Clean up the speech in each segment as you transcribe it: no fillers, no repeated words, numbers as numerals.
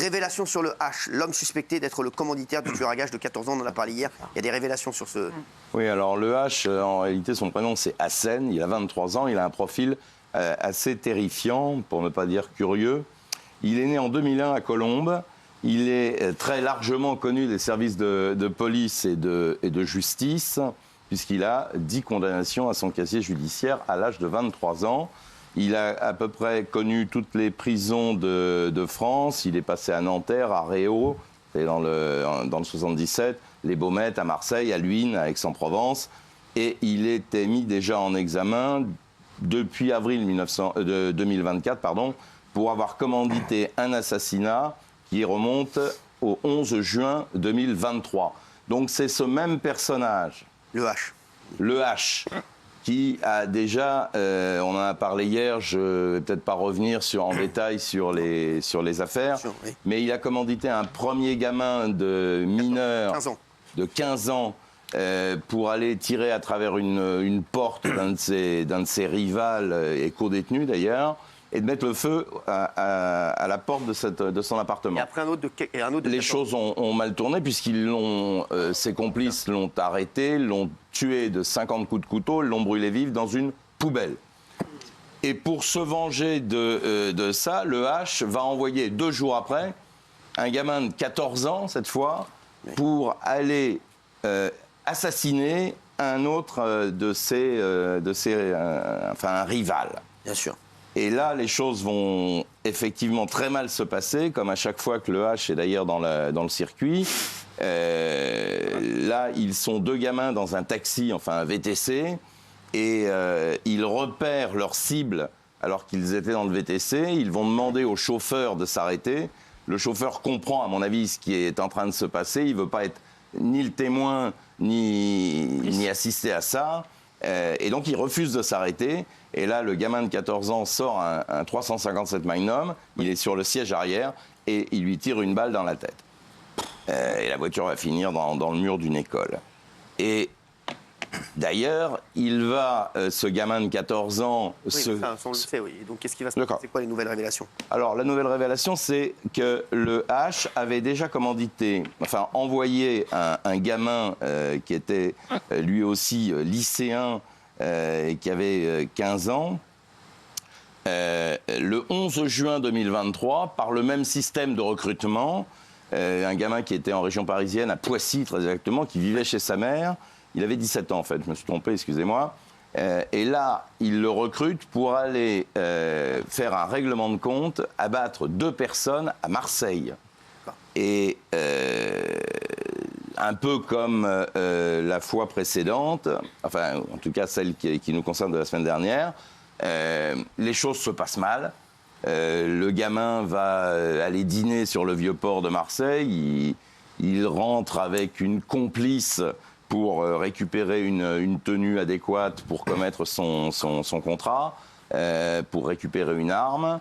Révélation sur le H, l'homme suspecté d'être le commanditaire du tueur à gages de 14 ans, on en a parlé hier. Il y a des révélations sur ce... Oui, alors le H, en réalité, son prénom c'est Hassen, il a 23 ans, il a un profil assez terrifiant, pour ne pas dire curieux. Il est né en 2001 à Colombes, il est très largement connu des services de police et de justice, puisqu'il a 10 condamnations à son casier judiciaire à l'âge de 23 ans. Il a à peu près connu toutes les prisons de France. Il est passé à Nanterre, à Réau, et dans le 77, les Baumettes, à Marseille, à Luynes, à Aix-en-Provence. Et il était mis déjà en examen depuis avril 2024 pour avoir commandité un assassinat qui remonte au 11 juin 2023. Donc c'est ce même personnage. Le H. Le H. Qui a déjà, on en a parlé hier, je ne vais peut-être pas revenir en détail sur les affaires, Oui. mais il a commandité un premier gamin de mineur 15 ans. de 15 ans pour aller tirer à travers une porte d'un de ses rivals et co-détenus d'ailleurs, et de mettre le feu à la porte de son appartement. Et après un autre de Les choses ont mal tourné ses complices l'ont arrêté, l'ont tué de 50 coups de couteau, l'ont brûlé vif dans une poubelle. Et pour se venger de ça, le H va envoyer 2 jours après un gamin de 14 ans, cette fois, pour aller assassiner un autre un rival. Bien sûr. Et là, les choses vont effectivement très mal se passer, comme à chaque fois que le H est d'ailleurs dans le circuit. Là, ils sont 2 gamins dans un taxi, enfin un VTC, et ils repèrent leur cible alors qu'ils étaient dans le VTC. Ils vont demander au chauffeur de s'arrêter. Le chauffeur comprend, à mon avis, ce qui est en train de se passer. Il ne veut pas être ni le témoin, ni assister à ça. Et donc, il refuse de s'arrêter. Et là, le gamin de 14 ans sort un 357 Magnum, il est sur le siège arrière et il lui tire une balle dans la tête. Et la voiture va finir dans le mur d'une école. Et d'ailleurs, il va, ce gamin de 14 ans... Oui, ça, on le sait, oui. Donc, qu'est-ce qui va se passer? C'est quoi les nouvelles révélations? Alors, la nouvelle révélation, c'est que le H avait déjà envoyé un gamin qui était lui aussi lycéen, qui avait 15 ans, le 11 juin 2023, par le même système de recrutement, un gamin qui était en région parisienne, à Poissy très exactement, qui vivait chez sa mère. Il avait 17 ans en fait, je me suis trompé, excusez-moi. Et là, il le recrute pour aller faire un règlement de compte, abattre 2 personnes à Marseille. Et un peu comme la fois précédente, enfin en tout cas celle qui nous concerne de la semaine dernière, les choses se passent mal. Le gamin va aller dîner sur le Vieux-Port de Marseille, il rentre avec une complice pour récupérer une tenue adéquate pour commettre son contrat, pour récupérer une arme.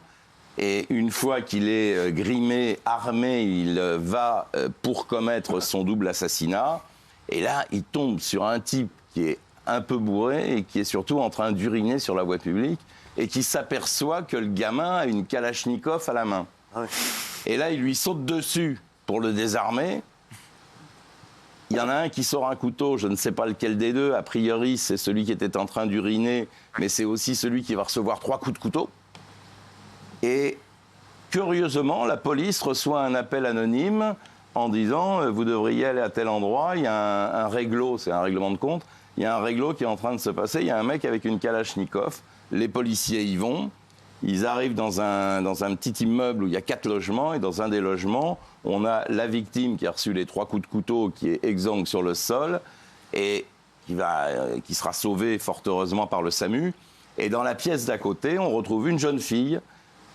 Et une fois qu'il est grimé, armé, il va pour commettre son double assassinat. Et là, il tombe sur un type qui est un peu bourré et qui est surtout en train d'uriner sur la voie publique et qui s'aperçoit que le gamin a une Kalachnikov à la main. Ah ouais. Et là, il lui saute dessus pour le désarmer. Il y en a un qui sort un couteau, je ne sais pas lequel des deux. A priori, c'est celui qui était en train d'uriner, mais c'est aussi celui qui va recevoir 3 coups de couteau. Et curieusement, la police reçoit un appel anonyme en disant « Vous devriez aller à tel endroit, il y a un réglo, c'est un règlement de compte, il y a un réglo qui est en train de se passer, il y a un mec avec une Kalachnikov. » Les policiers y vont, ils arrivent dans un petit immeuble où il y a 4 logements, et dans un des logements, on a la victime qui a reçu les 3 coups de couteau, qui est exsangue sur le sol, et qui sera sauvée fort heureusement par le SAMU. Et dans la pièce d'à côté, on retrouve une jeune fille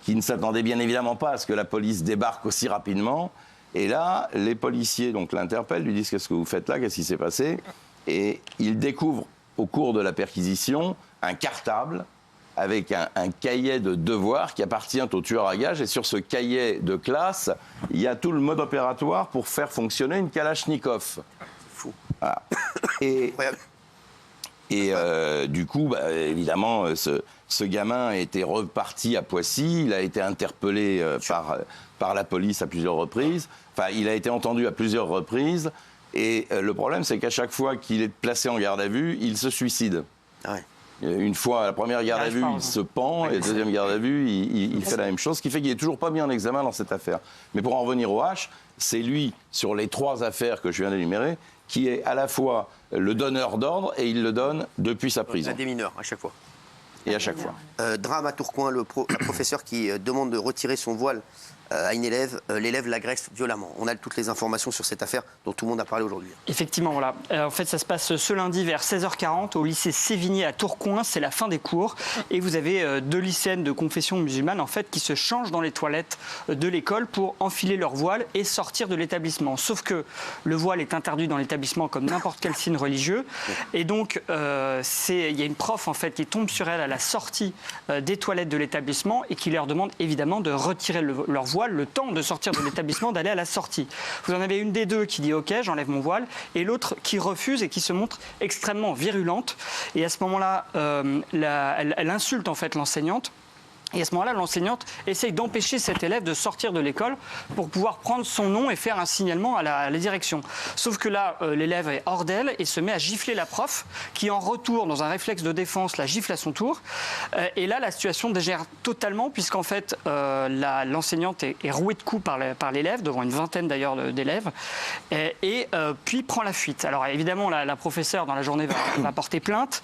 qui ne s'attendait bien évidemment pas à ce que la police débarque aussi rapidement. Et là, les policiers donc l'interpellent, lui disent « Qu'est-ce que vous faites là? Qu'est-ce qui s'est passé ?» Et ils découvrent au cours de la perquisition un cartable avec un cahier de devoirs qui appartient au tueur à gages. Et sur ce cahier de classe, il y a tout le mode opératoire pour faire fonctionner une Kalachnikov. C'est fou. Voilà. Et du coup, évidemment, Ce gamin a été reparti à Poissy, il a été interpellé par la police à plusieurs reprises. Enfin, il a été entendu à plusieurs reprises. Et le problème, c'est qu'à chaque fois qu'il est placé en garde à vue, il se suicide. Ouais. Une fois, à la première garde à vue, il se pend, et la deuxième garde à vue, il fait la même chose, ce qui fait qu'il n'est toujours pas mis en examen dans cette affaire. Mais pour en revenir au H, c'est lui, sur les 3 affaires que je viens d'énumérer, qui est à la fois le donneur d'ordre, et il le donne depuis sa prison. À des mineurs, à chaque fois. Et à chaque fois. Drame à Tourcoing, la professeure qui demande de retirer son voile à une élève, l'élève l'agresse violemment. On a toutes les informations sur cette affaire dont tout le monde a parlé aujourd'hui. Effectivement, voilà. En fait, ça se passe ce lundi vers 16h40 au lycée Sévigné à Tourcoing. C'est la fin des cours. Et vous avez 2 lycéennes de confession musulmane en fait, qui se changent dans les toilettes de l'école pour enfiler leur voile et sortir de l'établissement. Sauf que le voile est interdit dans l'établissement comme n'importe quel signe religieux. Et donc, il y a une prof en fait, qui tombe sur elle à la sortie des toilettes de l'établissement et qui leur demande évidemment de retirer leur voile le temps de sortir de l'établissement, d'aller à la sortie. Vous en avez une des 2 qui dit « Ok, j'enlève mon voile » et l'autre qui refuse et qui se montre extrêmement virulente. Et à ce moment-là, elle insulte en fait l'enseignante. Et à ce moment-là, l'enseignante essaye d'empêcher cet élève de sortir de l'école pour pouvoir prendre son nom et faire un signalement à la direction. Sauf que là, l'élève est hors d'elle et se met à gifler la prof, qui en retour, dans un réflexe de défense, la gifle à son tour. Et là, la situation dégénère totalement, puisqu'en fait, l'enseignante est rouée de coups par l'élève, devant une vingtaine d'ailleurs d'élèves, et puis prend la fuite. Alors évidemment, la professeure, dans la journée, va porter plainte.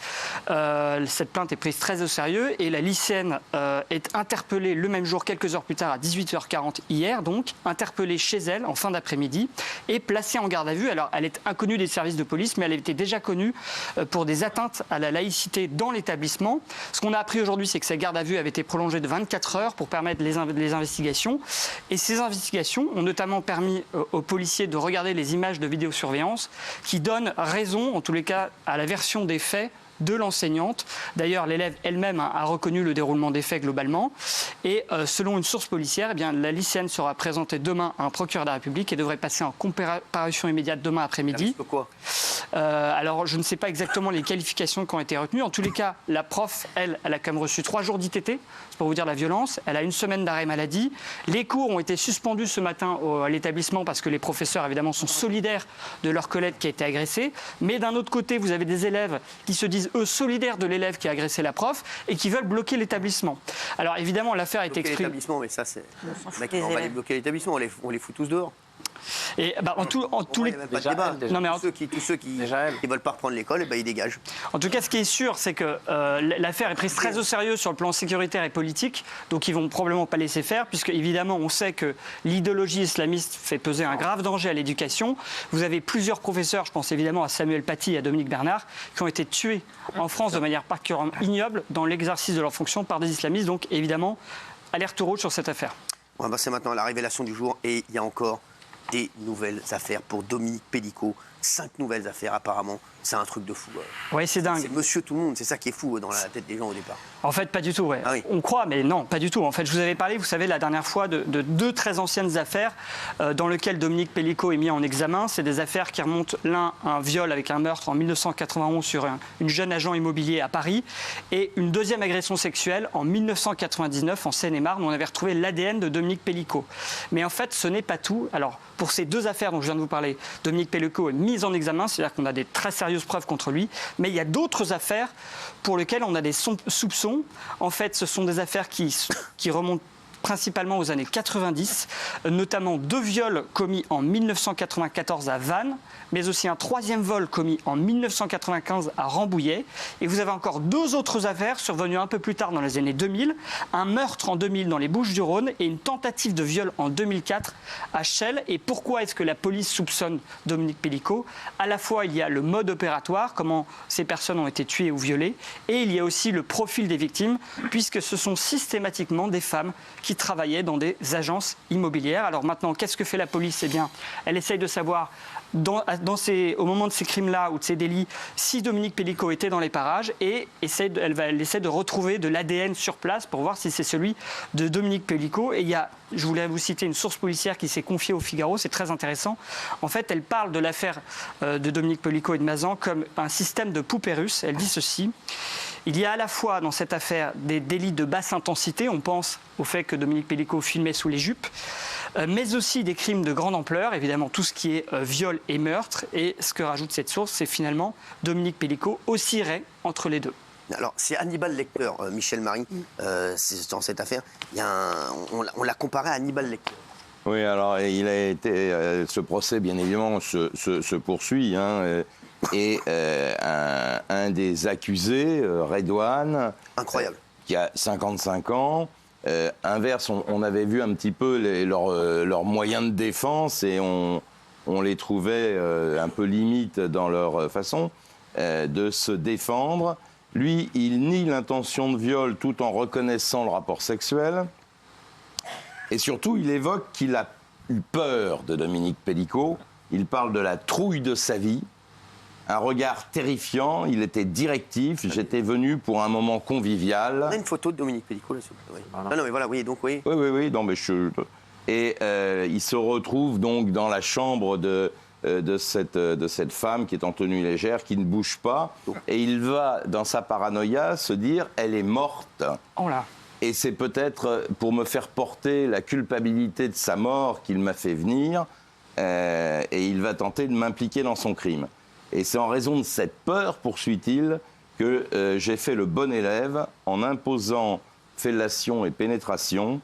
Cette plainte est prise très au sérieux et la lycéenne est interpellée le même jour, quelques heures plus tard, à 18h40 hier, donc, interpellée chez elle en fin d'après-midi et placée en garde à vue. Alors, elle est inconnue des services de police, mais elle était déjà connue pour des atteintes à la laïcité dans l'établissement. Ce qu'on a appris aujourd'hui, c'est que cette garde à vue avait été prolongée de 24 heures pour permettre les investigations. Et ces investigations ont notamment permis aux policiers de regarder les images de vidéosurveillance qui donnent raison, en tous les cas, à la version des faits de l'enseignante. D'ailleurs, l'élève elle-même a reconnu le déroulement des faits globalement. Et selon une source policière, eh bien, la lycéenne sera présentée demain à un procureur de la République et devrait passer en comparution immédiate demain après-midi. Pourquoi ? Alors, je ne sais pas exactement les qualifications qui ont été retenues. En tous les cas, la prof, elle a quand même reçu 3 jours d'ITT. C'est pour vous dire la violence. Elle a 1 semaine d'arrêt maladie. Les cours ont été suspendus ce matin à l'établissement parce que les professeurs, évidemment, sont solidaires de leur collègue qui a été agressé. Mais d'un autre côté, vous avez des élèves qui se disent, eux, solidaires de l'élève qui a agressé la prof et qui veulent bloquer l'établissement. Alors, évidemment, l'affaire est exprimée. L'établissement, mais ça, c'est. On va aller bloquer l'établissement, on les fout tous dehors. Et en tous les tous ceux qui ne veulent pas reprendre l'école, ils dégagent. En tout cas, ce qui est sûr, c'est que l'affaire est prise très au sérieux sur le plan sécuritaire et politique, donc ils vont probablement pas laisser faire, puisque évidemment, on sait que l'idéologie islamiste fait peser un grave danger à l'éducation. Vous avez plusieurs professeurs, je pense évidemment à Samuel Paty et à Dominique Bernard, qui ont été tués en France de manière particulièrement ignoble dans l'exercice de leur fonction par des islamistes. Donc évidemment, alerte rouge sur cette affaire. On va passer maintenant à la révélation du jour, et il y a encore des nouvelles affaires pour Dominique Pellicot. 5 nouvelles affaires apparemment. C'est un truc de fou. Ouais, c'est dingue. C'est monsieur tout le monde, c'est ça qui est fou dans la tête des gens au départ. En fait, pas du tout, ouais. Ah oui. On croit, mais non, pas du tout. En fait, je vous avais parlé, vous savez, la dernière fois, de 2 très anciennes affaires dans lesquelles Dominique Pellicot est mis en examen. C'est des affaires qui remontent, l'un, un viol avec un meurtre en 1991 sur une jeune agent immobilier à Paris, et une deuxième agression sexuelle en 1999 en Seine-et-Marne, où on avait retrouvé l'ADN de Dominique Pellicot. Mais en fait, ce n'est pas tout. Alors, pour ces 2 affaires dont je viens de vous parler, Dominique Pellicot est mis en examen, c'est-à-dire qu'on a des très sérieuses preuves contre lui, mais il y a d'autres affaires pour lesquelles on a des soupçons. En fait, ce sont des affaires qui remontent principalement aux années 90, notamment 2 viols commis en 1994 à Vannes, mais aussi un 3e vol commis en 1995 à Rambouillet. Et vous avez encore 2 autres affaires survenues un peu plus tard dans les années 2000, un meurtre en 2000 dans les Bouches-du-Rhône et une tentative de viol en 2004 à Chelles. Et pourquoi est-ce que la police soupçonne Dominique Pellicot ? À la fois, il y a le mode opératoire, comment ces personnes ont été tuées ou violées, et il y a aussi le profil des victimes, puisque ce sont systématiquement des femmes qui travaillaient dans des agences immobilières. Alors maintenant, qu'est-ce que fait la police ? Eh bien, elle essaye de savoir, au moment de ces crimes-là ou de ces délits, si Dominique Pellicot était dans les parages, et elle essaie de retrouver de l'ADN sur place pour voir si c'est celui de Dominique Pellicot. Et je voulais vous citer une source policière qui s'est confiée au Figaro, c'est très intéressant. En fait, elle parle de l'affaire de Dominique Pellicot et de Mazan comme un système de poupées russes. Elle dit ceci: Il y a à la fois dans cette affaire des délits de basse intensité, on pense au fait que Dominique Pellico filmait sous les jupes, mais aussi des crimes de grande ampleur, évidemment tout ce qui est viol et meurtre. Et ce que rajoute cette source, c'est finalement Dominique Pellico oscillerait entre les deux. Alors, c'est Hannibal Lecter, Michel Marie, dans cette affaire. On l'a comparé à Hannibal Lecter. Oui, alors il a été. Ce procès, bien évidemment, se poursuit. Hein, et un des accusés, Redouane. Incroyable. Qui a 55 ans. Inverse, on avait vu un petit peu leurs moyens de défense et on les trouvait un peu limites dans leur façon de se défendre. Lui, il nie l'intention de viol tout en reconnaissant le rapport sexuel. Et surtout, il évoque qu'il a eu peur de Dominique Pellico. Il parle de la trouille de sa vie. Un regard terrifiant, il était directif. J'étais venu pour un moment convivial. On a une photo de Dominique Pellico là. Oui. Voilà. Non, mais voilà, oui, donc oui. Oui. Non, mais Et il se retrouve donc dans la chambre de cette femme qui est en tenue légère, qui ne bouge pas. Et il va, dans sa paranoïa, se dire « elle est morte Oh là !» Et c'est peut-être pour me faire porter la culpabilité de sa mort qu'il m'a fait venir. Et il va tenter de m'impliquer dans son crime. Et c'est en raison de cette peur, poursuit-il, que j'ai fait le bon élève en imposant fellation et pénétration.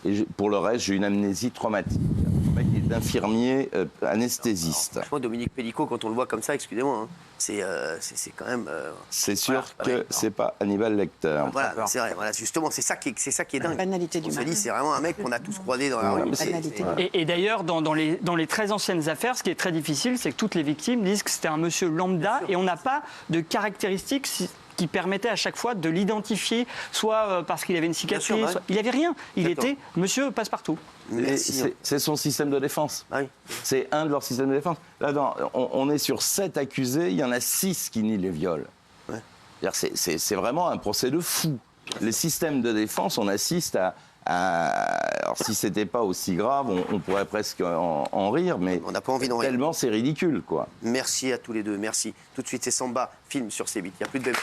Et pour le reste, j'ai une amnésie traumatique. Le mec est infirmier anesthésiste. Alors, franchement, Dominique Pellico, quand on le voit comme ça, excusez-moi, hein, c'est quand même... c'est sûr que c'est pas Hannibal Lecter. Voilà, c'est vrai. Voilà, justement, c'est ça qui est dingue. La banalité du On se mal. dit, c'est vraiment un mec qu'on a tous croisé dans la rue. Et d'ailleurs, dans les très anciennes affaires, ce qui est très difficile, c'est que toutes les victimes disent que c'était un monsieur lambda et on n'a pas de caractéristiques qui permettait à chaque fois de l'identifier, soit parce qu'il avait une cicatrice, sûr, soit... il n'avait rien. Il Exactement. était monsieur passe-partout. C'est son système de défense. Ah oui. C'est un de leurs systèmes de défense. Là, on est sur 7 accusés, il y en a 6 qui nient les viols. Ouais. C'est vraiment un procès de fou. Les systèmes de défense, on assiste à alors si c'était pas aussi grave, on pourrait presque en rire, mais on n'a pas envie d'en rire. Tellement c'est ridicule, quoi. Merci à tous les deux, merci. Tout de suite, c'est Samba, film sur C8. Il n'y a plus de bébé.